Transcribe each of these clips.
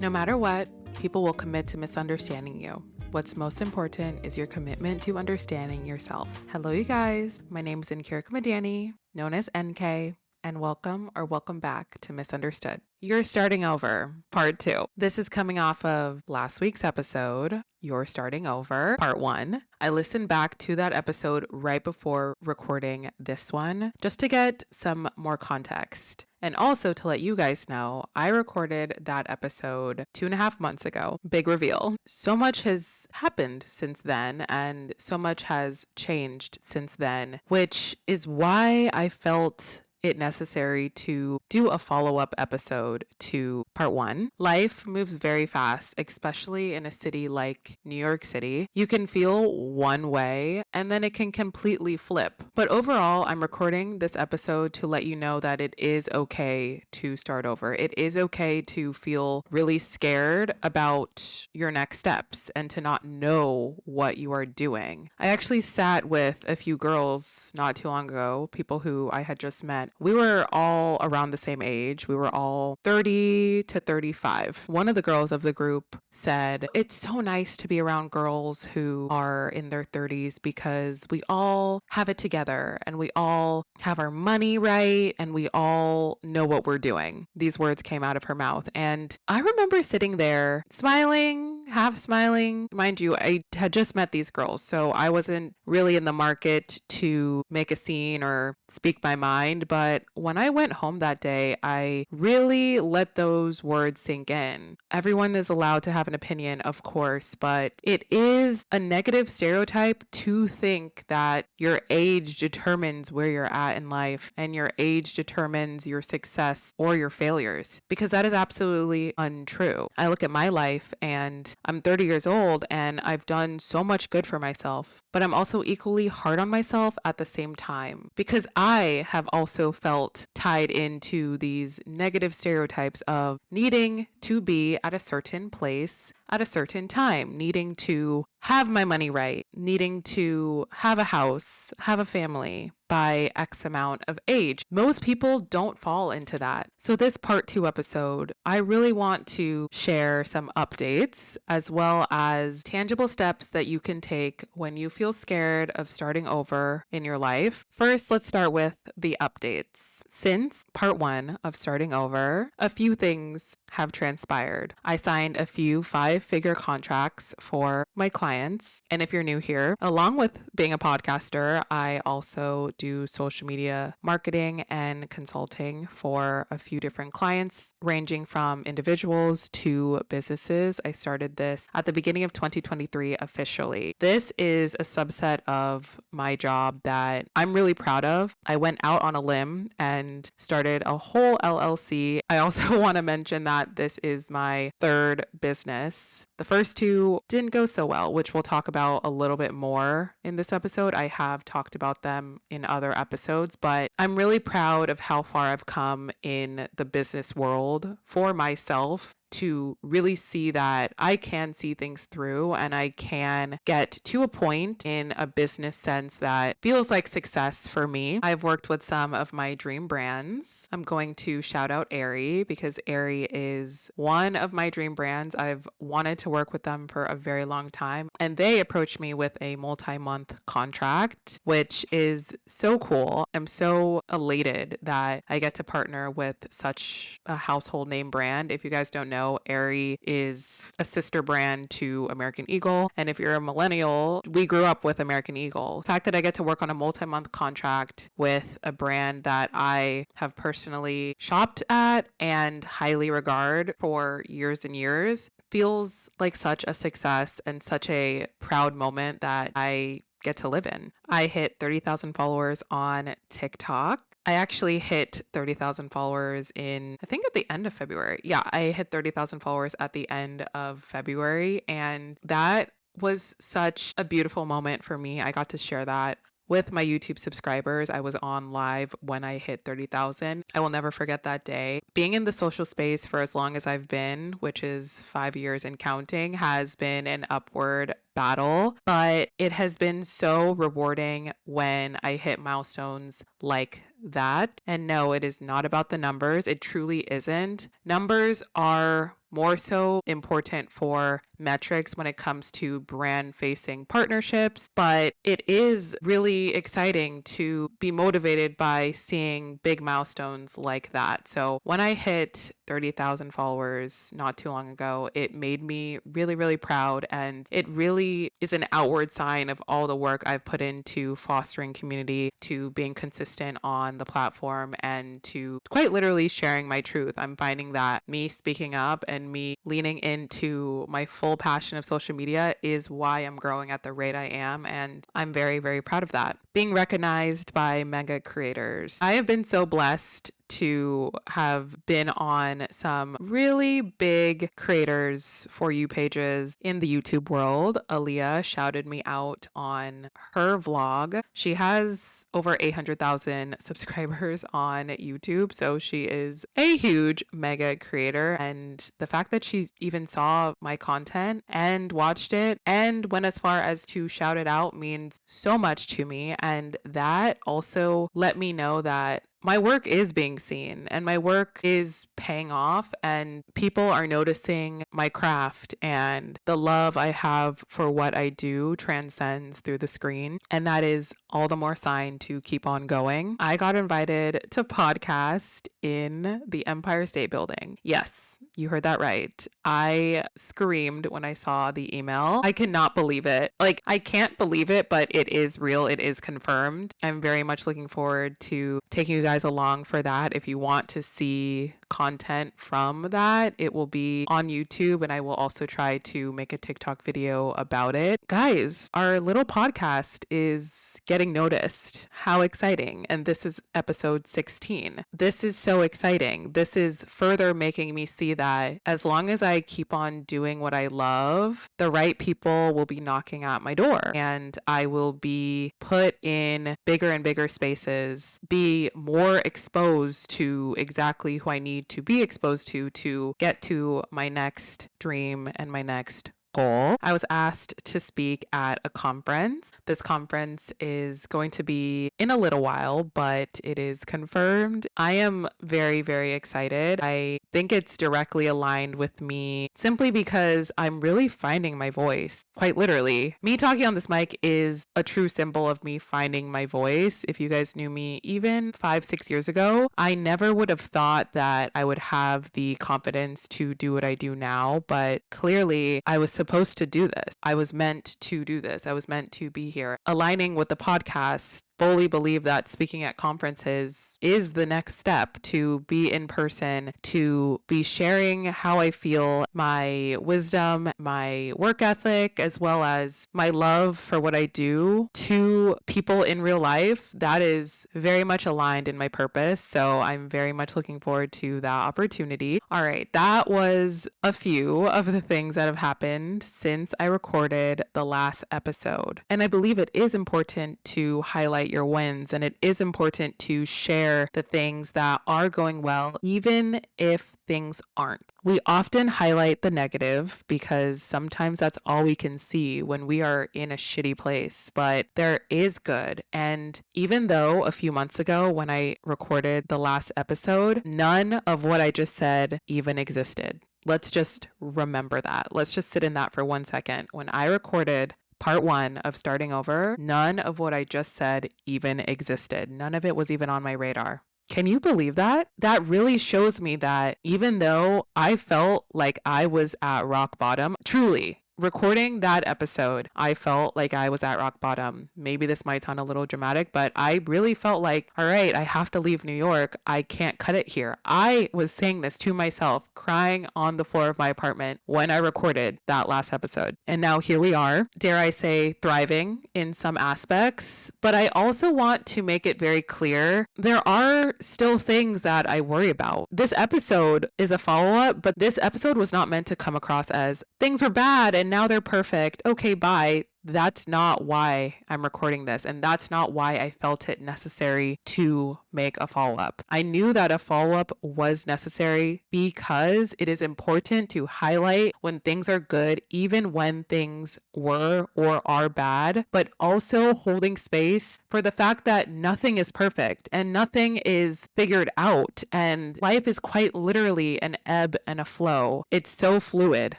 No matter what, people will commit to misunderstanding you. What's most important is your commitment to understanding yourself. Hello, you guys. My name is Nkirika Madani, known as NK, and welcome back to Misunderstood. You're Starting Over, Part 2. This is coming off of last week's episode, You're Starting Over, Part 1. I listened back to that episode right before recording this one, just to get some more context. And also to let you guys know, I recorded that episode 2.5 months ago. Big reveal. So much has happened since then, and so much has changed since then, which is why I felt it necessary to do a follow-up episode to part 1. Life moves very fast, especially in a city like New York City. You can feel one way and then it can completely flip. But overall, I'm recording this episode to let you know that it is okay to start over. It is okay to feel really scared about your next steps and to not know what you are doing. I actually sat with a few girls not too long ago, people who I had just met. We were all around the same age. We were all 30 to 35. One of the girls of the group said, "It's so nice to be around girls who are in their 30s because we all have it together and we all have our money right and we all know what we're doing." These words came out of her mouth. And I remember sitting there smiling, half smiling. Mind you, I had just met these girls, so I wasn't really in the market to make a scene or speak my mind. But when I went home that day, I really let those words sink in. Everyone is allowed to have an opinion, of course, but it is a negative stereotype to think that your age determines where you're at in life and your age determines your success or your failures, because that is absolutely untrue. I look at my life and I'm 30 years old and I've done so much good for myself, but I'm also equally hard on myself at the same time, because I have also felt tied into these negative stereotypes of needing to be at a certain place at a certain time, needing to have my money right, needing to have a house, have a family by X amount of age. Most people don't fall into that. So this part 2 episode, I really want to share some updates as well as tangible steps that you can take when you feel scared of starting over in your life. First, let's start with the updates. Since part 1 of starting over, a few things have transpired. I signed a few 5-figure contracts for my clients. And if you're new here, along with being a podcaster, I also do social media marketing and consulting for a few different clients, ranging from individuals to businesses. I started this at the beginning of 2023 officially. This is a subset of my job that I'm really proud of. I went out on a limb and started a whole LLC. I also want to mention that this is my 3rd business. The first 2 didn't go so well, which we'll talk about a little bit more in this episode. I have talked about them in other episodes, but I'm really proud of how far I've come in the business world for myself, to really see that I can see things through and I can get to a point in a business sense that feels like success for me. I've worked with some of my dream brands. I'm going to shout out Aerie, because Aerie is one of my dream brands. I've wanted to work with them for a very long time, and they approached me with a multi-month contract, which is so cool. I'm so elated that I get to partner with such a household name brand. If you guys don't know, Aerie is a sister brand to American Eagle. And if you're a millennial, we grew up with American Eagle. The fact that I get to work on a multi-month contract with a brand that I have personally shopped at and highly regard for years and years feels like such a success and such a proud moment that I get to live in. I hit 30,000 followers on TikTok. I actually hit 30,000 followers I think at the end of February. Yeah, I hit 30,000 followers at the end of February. And that was such a beautiful moment for me. I got to share that with my YouTube subscribers. I was on live when I hit 30,000. I will never forget that day. Being in the social space for as long as I've been, which is 5 years and counting, has been an upward battle, but it has been so rewarding when I hit milestones like that. And no, it is not about the numbers. It truly isn't. Numbers are more so important for metrics when it comes to brand facing partnerships. But it is really exciting to be motivated by seeing big milestones like that. So when I hit 30,000 followers not too long ago, it made me really, really proud. And it really is an outward sign of all the work I've put into fostering community, to being consistent on the platform, and to quite literally sharing my truth. I'm finding that me speaking up and me leaning into my full passion of social media is why I'm growing at the rate I am. And I'm very, very proud of that. Being recognized by mega creators. I have been so blessed to have been on some really big creators For You pages in the YouTube world. Aaliyah shouted me out on her vlog. She has over 800,000 subscribers on YouTube, so she is a huge mega creator. And the fact that she even saw my content and watched it and went as far as to shout it out means so much to me. And that also let me know that my work is being seen and my work is paying off, and people are noticing my craft, and the love I have for what I do transcends through the screen. And that is all the more sign to keep on going. I got invited to podcast in the Empire State Building. Yes, you heard that right. I screamed when I saw the email. I cannot believe it. Like, I can't believe it, but it is real. It is confirmed. I'm very much looking forward to taking you guys along for that. If you want to see content from that, it will be on YouTube, and I will also try to make a TikTok video about it. Guys, our little podcast is getting noticed. How exciting. And this is episode 16. This is so exciting. This is further making me see that as long as I keep on doing what I love, the right people will be knocking at my door, and I will be put in bigger and bigger spaces, be more exposed to exactly who I need to be exposed to get to my next dream and my next goal. I was asked to speak at a conference. This conference is going to be in a little while, but it is confirmed. I am very, very excited. I think it's directly aligned with me simply because I'm really finding my voice. Quite literally. Me talking on this mic is a true symbol of me finding my voice. If you guys knew me even 5-6 years ago, I never would have thought that I would have the confidence to do what I do now, but clearly I was supposed to do this. I was meant to do this. I was meant to be here. Aligning with the podcast, fully believe that speaking at conferences is the next step, to be in person, to be sharing how I feel, my wisdom, my work ethic, as well as my love for what I do to people in real life. That is very much aligned in my purpose. So I'm very much looking forward to that opportunity. All right, that was a few of the things that have happened since I recorded the last episode. And I believe it is important to highlight your wins, and it is important to share the things that are going well, even if things aren't. We often highlight the negative because sometimes that's all we can see when we are in a shitty place, but there is good. And even though a few months ago when I recorded the last episode, none of what I just said even existed. Let's just remember that. Let's just sit in that for 1 second. When I recorded part 1 of starting over, none of what I just said even existed. None of it was even on my radar. Can you believe that? That really shows me that even though I felt like I was at rock bottom, truly, recording that episode, I felt like I was at rock bottom. Maybe this might sound a little dramatic, but I really felt like, all right, I have to leave New York. I can't cut it here. I was saying this to myself, crying on the floor of my apartment when I recorded that last episode. And now here we are, dare I say, thriving in some aspects. But I also want to make it very clear, there are still things that I worry about. This episode is a follow-up, but this episode was not meant to come across as things were bad and now they're perfect. Okay, bye. that's not why I'm recording this. And that's not why I felt it necessary to make a follow-up. I knew that a follow-up was necessary because it is important to highlight when things are good, even when things were or are bad, but also holding space for the fact that nothing is perfect and nothing is figured out. And life is quite literally an ebb and a flow. It's so fluid,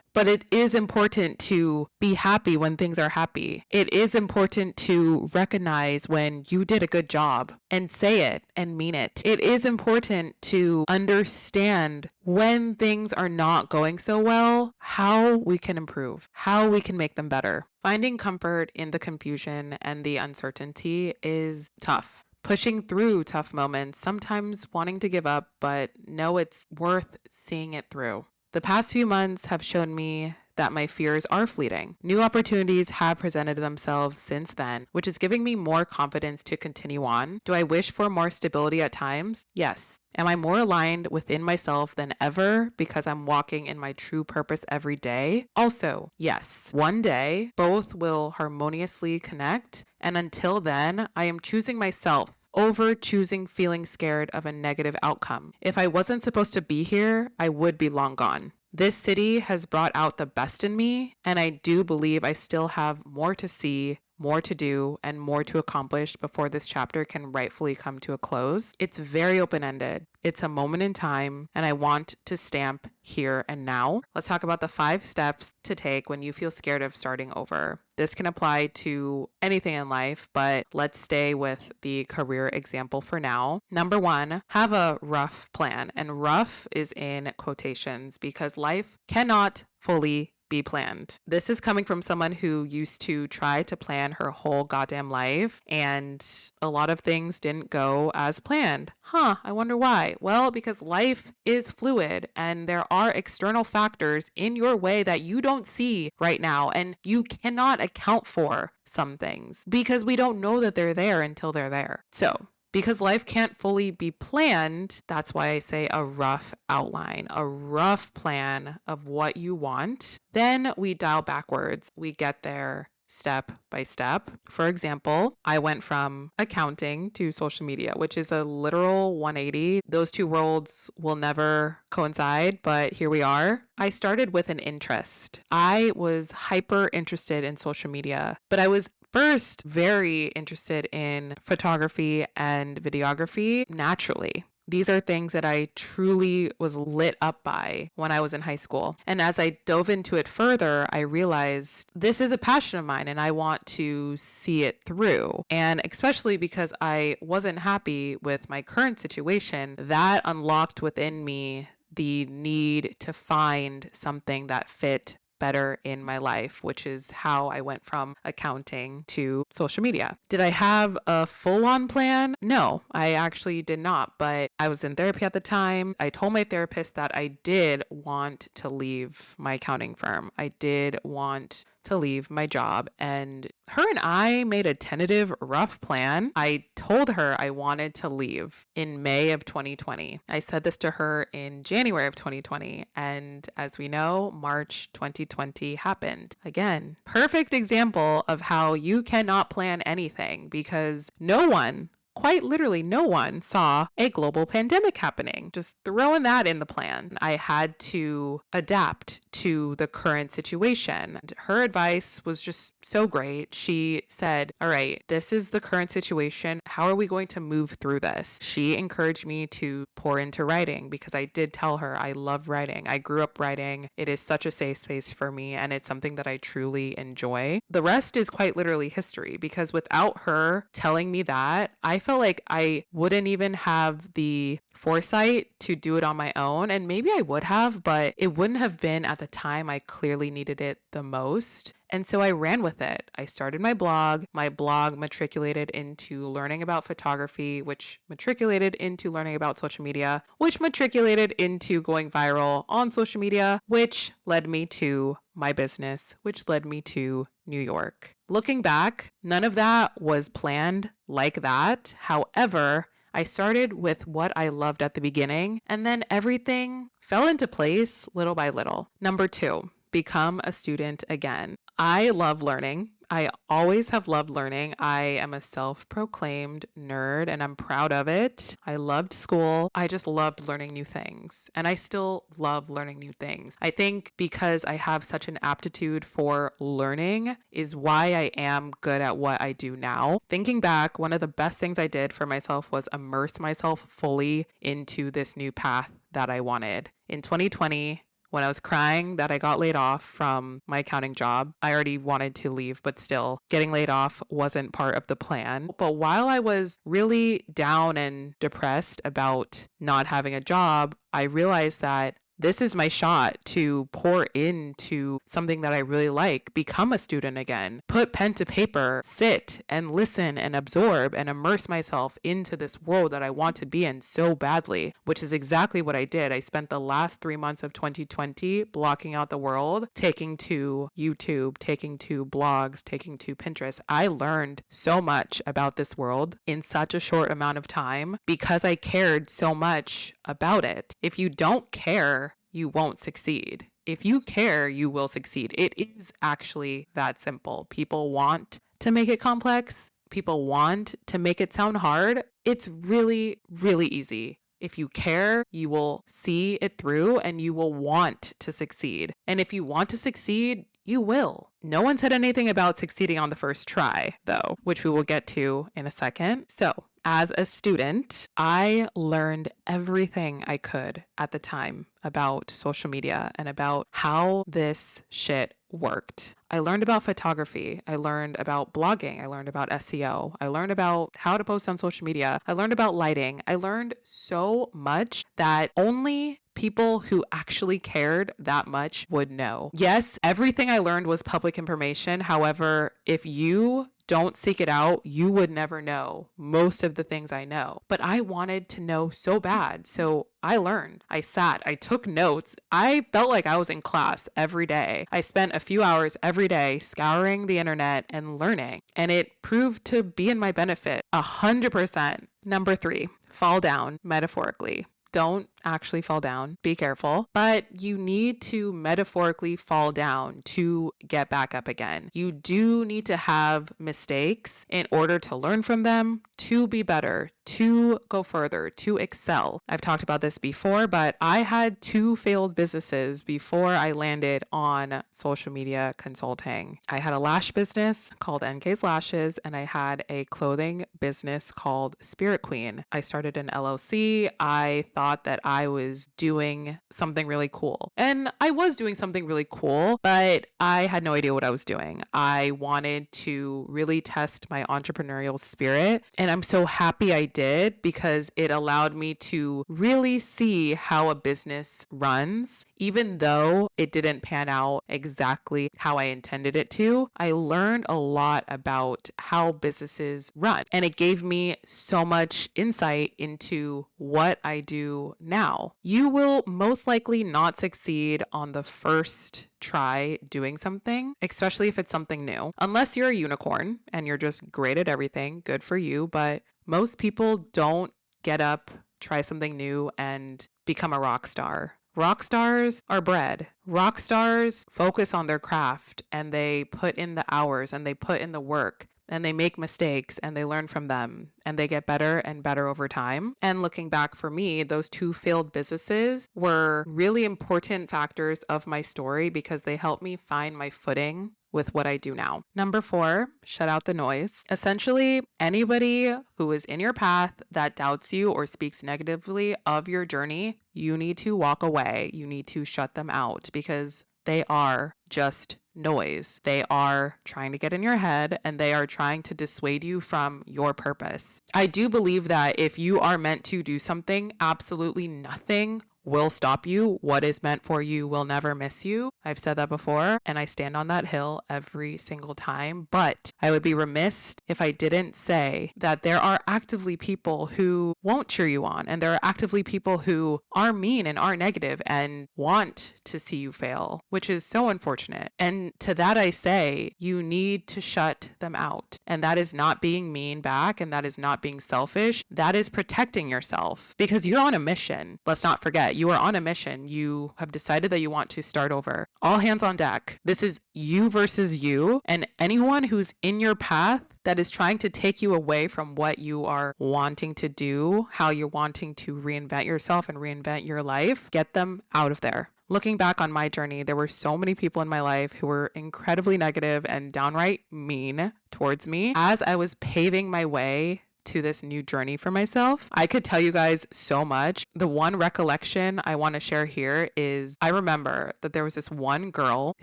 but it is important to be happy when things are happy. It is important to recognize when you did a good job and say it and mean it. It is important to understand when things are not going so well, how we can improve, how we can make them better. Finding comfort in the confusion and the uncertainty is tough. Pushing through tough moments, sometimes wanting to give up, but know it's worth seeing it through. The past few months have shown me that my fears are fleeting. New opportunities have presented themselves since then, which is giving me more confidence to continue on. Do I wish for more stability at times? Yes. Am I more aligned within myself than ever because I'm walking in my true purpose every day? Also, yes. One day, both will harmoniously connect, and until then, I am choosing myself over choosing feeling scared of a negative outcome. If I wasn't supposed to be here, I would be long gone. This city has brought out the best in me, and I do believe I still have more to see, more to do, and more to accomplish before this chapter can rightfully come to a close. It's very open-ended. It's a moment in time, and I want to stamp here and now. Let's talk about the 5 steps to take when you feel scared of starting over. This can apply to anything in life, but let's stay with the career example for now. Number 1, have a rough plan. And rough is in quotations because life cannot fully be planned. This is coming from someone who used to try to plan her whole goddamn life, and a lot of things didn't go as planned. I wonder why. Well, because life is fluid and there are external factors in your way that you don't see right now, and you cannot account for some things because we don't know that they're there until they're there. So because life can't fully be planned, that's why I say a rough outline, a rough plan of what you want. Then we dial backwards. We get there step by step. For example, I went from accounting to social media, which is a literal 180. Those two worlds will never coincide, but here we are. I started with an interest. I was hyper interested in social media, but I was first very interested in photography and videography naturally. These are things that I truly was lit up by when I was in high school. And as I dove into it further, I realized this is a passion of mine and I want to see it through. And especially because I wasn't happy with my current situation, that unlocked within me the need to find something that fit better in my life, which is how I went from accounting to social media. Did I have a full-on plan? No, I actually did not, but I was in therapy at the time. I told my therapist that I did want to leave my accounting firm. I did want to leave my job, and her and I made a tentative rough plan. I told her I wanted to leave in May of 2020. I said this to her in January of 2020, and as we know, March 2020 happened. Again, perfect example of how you cannot plan anything because no one, quite literally no one, saw a global pandemic happening. Just throwing that in the plan. I had to adapt to the current situation. Her advice was just so great. She said, all right, this is the current situation. How are we going to move through this? She encouraged me to pour into writing because I did tell her I love writing. I grew up writing. It is such a safe space for me and it's something that I truly enjoy. The rest is quite literally history because without her telling me that, I felt like I wouldn't even have the foresight to do it on my own. And maybe I would have, but it wouldn't have been at the time I clearly needed it the most. And so I ran with it. I started my blog. My blog matriculated into learning about photography, which matriculated into learning about social media, which matriculated into going viral on social media, which led me to my business, which led me to New York. Looking back, none of that was planned like that. However, I started with what I loved at the beginning, and then everything fell into place little by little. Number 2, become a student again. I love learning. I always have loved learning. I am a self-proclaimed nerd and I'm proud of it. I loved school. I just loved learning new things. And I still love learning new things. I think because I have such an aptitude for learning is why I am good at what I do now. Thinking back, one of the best things I did for myself was immerse myself fully into this new path that I wanted. In 2020, when I was crying that I got laid off from my accounting job, I already wanted to leave, but still getting laid off wasn't part of the plan. But while I was really down and depressed about not having a job, I realized that this is my shot to pour into something that I really like, become a student again, put pen to paper, sit and listen and absorb and immerse myself into this world that I want to be in so badly, which is exactly what I did. I spent the last 3 months of 2020 blocking out the world, taking to YouTube, taking to blogs, taking to Pinterest. I learned so much about this world in such a short amount of time because I cared so much about it. If you don't care, you won't succeed. If you care, you will succeed. It is actually that simple. People want to make it complex. People want to make it sound hard. It's really, really easy. If you care, you will see it through and you will want to succeed. And if you want to succeed, you will. No one said anything about succeeding on the first try, though, which we will get to in a second. So, as a student, I learned everything I could at the time about social media and about how this shit worked. I learned about photography. I learned about blogging. I learned about SEO. I learned about how to post on social media. I learned about lighting. I learned so much that only people who actually cared that much would know. Yes, everything I learned was public information. However, if you don't seek it out, you would never know most of the things I know. But I wanted to know so bad. So I learned. I sat. I took notes. I felt like I was in class every day. I spent a few hours every day scouring the internet and learning. And it proved to be in my benefit 100%. Number 3, fall down metaphorically. Don't actually fall down. Be careful. But you need to metaphorically fall down to get back up again. You do need to have mistakes in order to learn from them, to be better, to go further, to excel. I've talked about this before, but I had 2 failed businesses before I landed on social media consulting. I had a lash business called NK's Lashes, and I had a clothing business called Spirit Queen. I started an LLC. I thought that I was doing something really cool. And I was doing something really cool, but I had no idea what I was doing. I wanted to really test my entrepreneurial spirit, and I'm so happy I did because it allowed me to really see how a business runs. Even though it didn't pan out exactly how I intended it to, I learned a lot about how businesses run, and it gave me so much insight into what I do now. You will most likely not succeed on the first try doing something, especially if it's something new. Unless you're a unicorn and you're just great at everything, good for you. But most people don't get up, try something new, and become a rock star. Rock stars are bred. Rock stars focus on their craft and they put in the hours and they put in the work. And they make mistakes and they learn from them and they get better and better over time. And looking back for me, those 2 failed businesses were really important factors of my story because they helped me find my footing with what I do now. Number 4, shut out the noise. Essentially, anybody who is in your path that doubts you or speaks negatively of your journey, you need to walk away. You need to shut them out because they are just noise. They are trying to get in your head and they are trying to dissuade you from your purpose. I do believe that if you are meant to do something, absolutely nothing will stop you. What is meant for you will never miss you. I've said that before and I stand on that hill every single time, but I would be remiss if I didn't say that there are actively people who won't cheer you on, and there are actively people who are mean and are negative and want to see you fail, which is so unfortunate. And to that I say, you need to shut them out. And that is not being mean back, and that is not being selfish. That is protecting yourself because you're on a mission. Let's not forget, you are on a mission. You have decided that you want to start over. All hands on deck. This is you versus you, and anyone who's in your path that is trying to take you away from what you are wanting to do, how you're wanting to reinvent yourself and reinvent your life, get them out of there. Looking back on my journey, there were so many people in my life who were incredibly negative and downright mean towards me as I was paving my way to this new journey for myself. I could tell you guys so much. The one recollection I want to share here is I remember that there was this one girl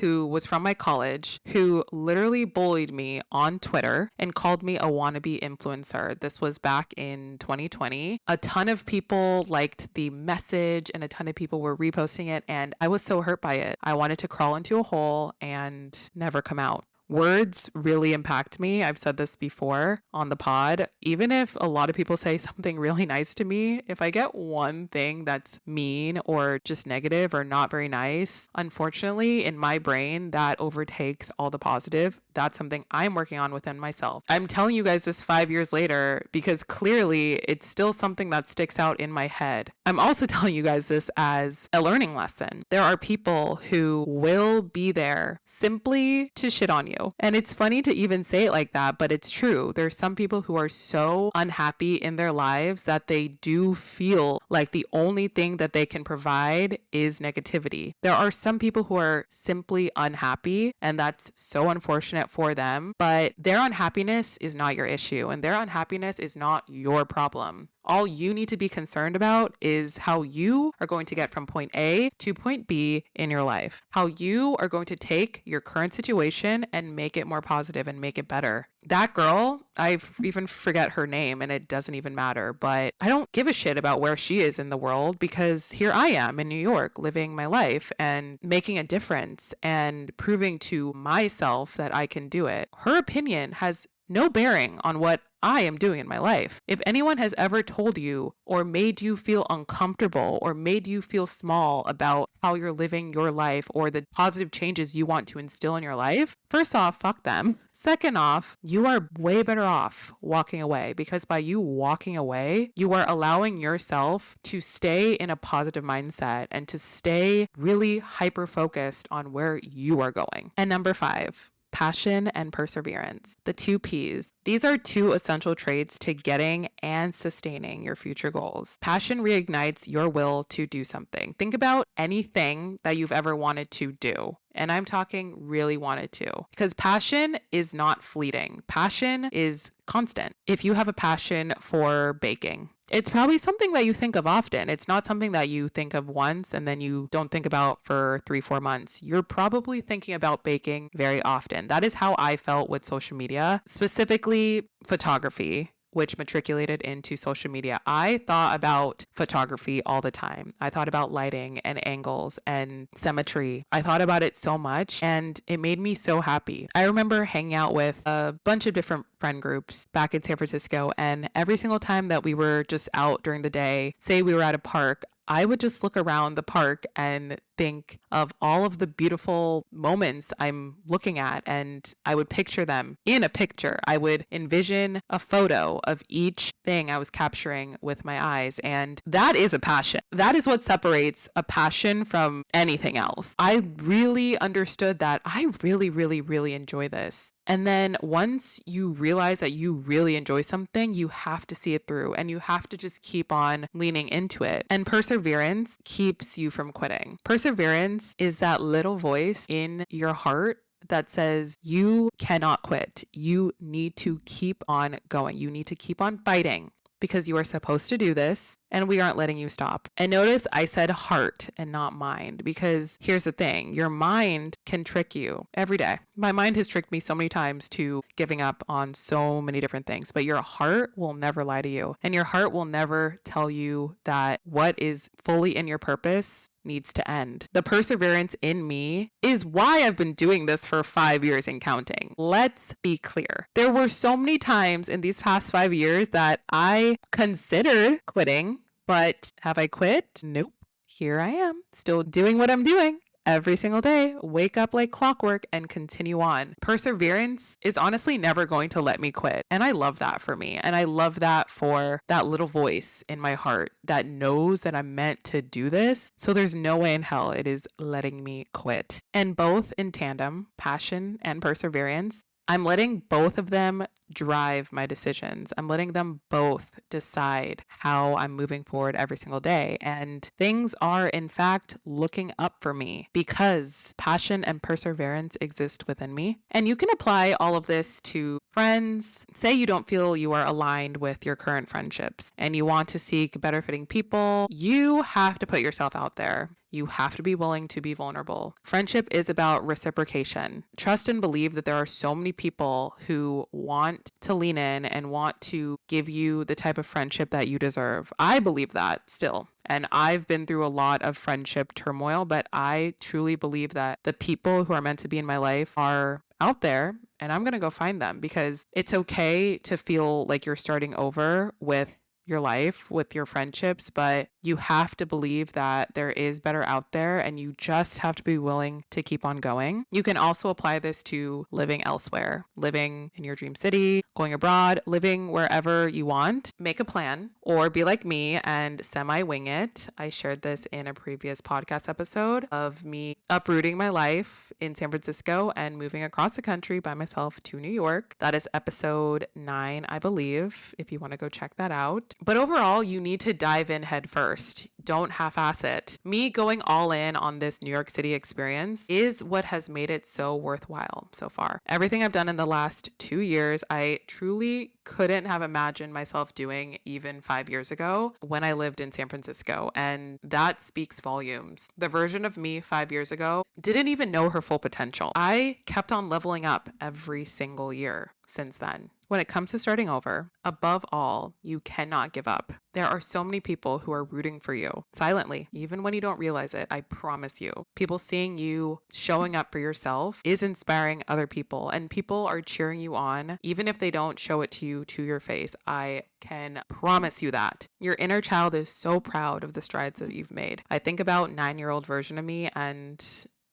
who was from my college who literally bullied me on Twitter and called me a wannabe influencer. This was back in 2020. A ton of people liked the message and a ton of people were reposting it, and I was so hurt by it. I wanted to crawl into a hole and never come out. Words really impact me. I've said this before on the pod. Even if a lot of people say something really nice to me, if I get one thing that's mean or just negative or not very nice, unfortunately, in my brain, that overtakes all the positive. That's something I'm working on within myself. I'm telling you guys this 5 years later because clearly it's still something that sticks out in my head. I'm also telling you guys this as a learning lesson. There are people who will be there simply to shit on you. And it's funny to even say it like that, but it's true. There's some people who are so unhappy in their lives that they do feel like the only thing that they can provide is negativity. There are some people who are simply unhappy, and that's so unfortunate for them, but their unhappiness is not your issue, and their unhappiness is not your problem. All you need to be concerned about is how you are going to get from point A to point B in your life. How you are going to take your current situation and make it more positive and make it better. That girl, I even forget her name and it doesn't even matter, but I don't give a shit about where she is in the world because here I am in New York living my life and making a difference and proving to myself that I can do it. Her opinion has no bearing on what I am doing in my life. If anyone has ever told you or made you feel uncomfortable or made you feel small about how you're living your life or the positive changes you want to instill in your life, first off, fuck them. Second off, you are way better off walking away because by you walking away, you are allowing yourself to stay in a positive mindset and to stay really hyper focused on where you are going. And number 5, passion and perseverance, the 2 P's. These are 2 essential traits to getting and sustaining your future goals. Passion reignites your will to do something. Think about anything that you've ever wanted to do. And I'm talking really wanted to, because passion is not fleeting. Passion is constant. If you have a passion for baking, it's probably something that you think of often. It's not something that you think of once and then you don't think about for 3-4 months. You're probably thinking about baking very often. That is how I felt with social media, specifically photography, which matriculated into social media. I thought about photography all the time. I thought about lighting and angles and symmetry. I thought about it so much and it made me so happy. I remember hanging out with a bunch of different friend groups back in San Francisco, and every single time that we were just out during the day, say we were at a park, I would just look around the park and think of all of the beautiful moments I'm looking at, and I would picture them in a picture. I would envision a photo of each thing I was capturing with my eyes, and that is a passion. That is what separates a passion from anything else. I really understood that I really enjoy this. And then once you realize that you really enjoy something, you have to see it through and you have to just keep on leaning into it. And perseverance keeps you from quitting. Perseverance is that little voice in your heart that says you cannot quit. You need to keep on going. You need to keep on fighting because you are supposed to do this and we aren't letting you stop. And notice I said heart and not mind, because here's the thing. Your mind can trick you every day. My mind has tricked me so many times to giving up on so many different things, but your heart will never lie to you. And your heart will never tell you that what is fully in your purpose needs to end. The perseverance in me is why I've been doing this for 5 years and counting. Let's be clear. There were so many times in these past 5 years that I considered quitting, but have I quit? Nope. Here I am, still doing what I'm doing. every single day, wake up like clockwork and continue on. Perseverance is honestly never going to let me quit. And I love that for me. And I love that for that little voice in my heart that knows that I'm meant to do this. So there's no way in hell it is letting me quit. And both in tandem, passion and perseverance, I'm letting both of them drive my decisions. I'm letting them both decide how I'm moving forward every single day. And things are, in fact, looking up for me because passion and perseverance exist within me. And you can apply all of this to friends. Say you don't feel you are aligned with your current friendships and you want to seek better fitting people. You have to put yourself out there. You have to be willing to be vulnerable. Friendship is about reciprocation. Trust and believe that there are so many people who want to lean in and want to give you the type of friendship that you deserve. I believe that still. And I've been through a lot of friendship turmoil, but I truly believe that the people who are meant to be in my life are out there, and I'm going to go find them because it's okay to feel like you're starting over with your life, with your friendships, but you have to believe that there is better out there and you just have to be willing to keep on going. You can also apply this to living elsewhere, living in your dream city, going abroad, living wherever you want. Make a plan or be like me and semi-wing it. I shared this in a previous podcast episode of me uprooting my life in San Francisco and moving across the country by myself to New York. That is episode 9, I believe, if you want to go check that out. But overall, you need to dive in head first. Don't half-ass it. Me going all in on this New York City experience is what has made it so worthwhile so far. Everything I've done in the last 2 years, I truly couldn't have imagined myself doing even 5 years ago when I lived in San Francisco. And that speaks volumes. The version of me 5 years ago didn't even know her full potential. I kept on leveling up every single year since then. When it comes to starting over, above all, you cannot give up. There are so many people who are rooting for you silently, even when you don't realize it. I promise you. People seeing you showing up for yourself is inspiring other people, and people are cheering you on, even if they don't show it to you to your face. I can promise you that. Your inner child is so proud of the strides that you've made. I think about 9-year-old version of me and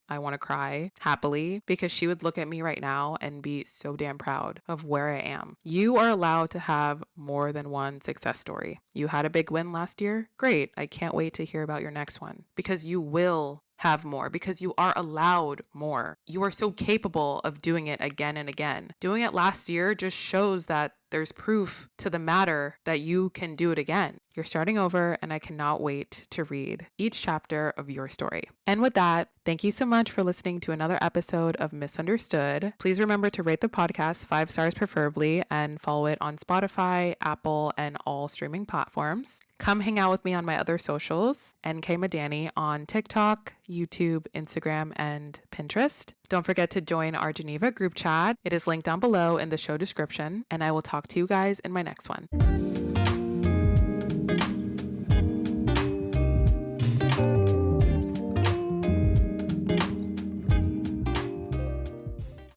I want to cry happily because she would look at me right now and be so damn proud of where I am. You are allowed to have more than one success story. You had a big win last year? Great. I can't wait to hear about your next one because you will have more because you are allowed more. You are so capable of doing it again and again. Doing it last year just shows that there's proof to the matter that you can do it again. You're starting over, and I cannot wait to read each chapter of your story. And with that, thank you so much for listening to another episode of Misunderstood. Please remember to rate the podcast 5 stars preferably and follow it on Spotify, Apple, and all streaming platforms. Come hang out with me on my other socials, NK Madani on TikTok, YouTube, Instagram, and Pinterest. Don't forget to join our Geneva group chat. It is linked down below in the show description, and I will talk to you guys in my next one.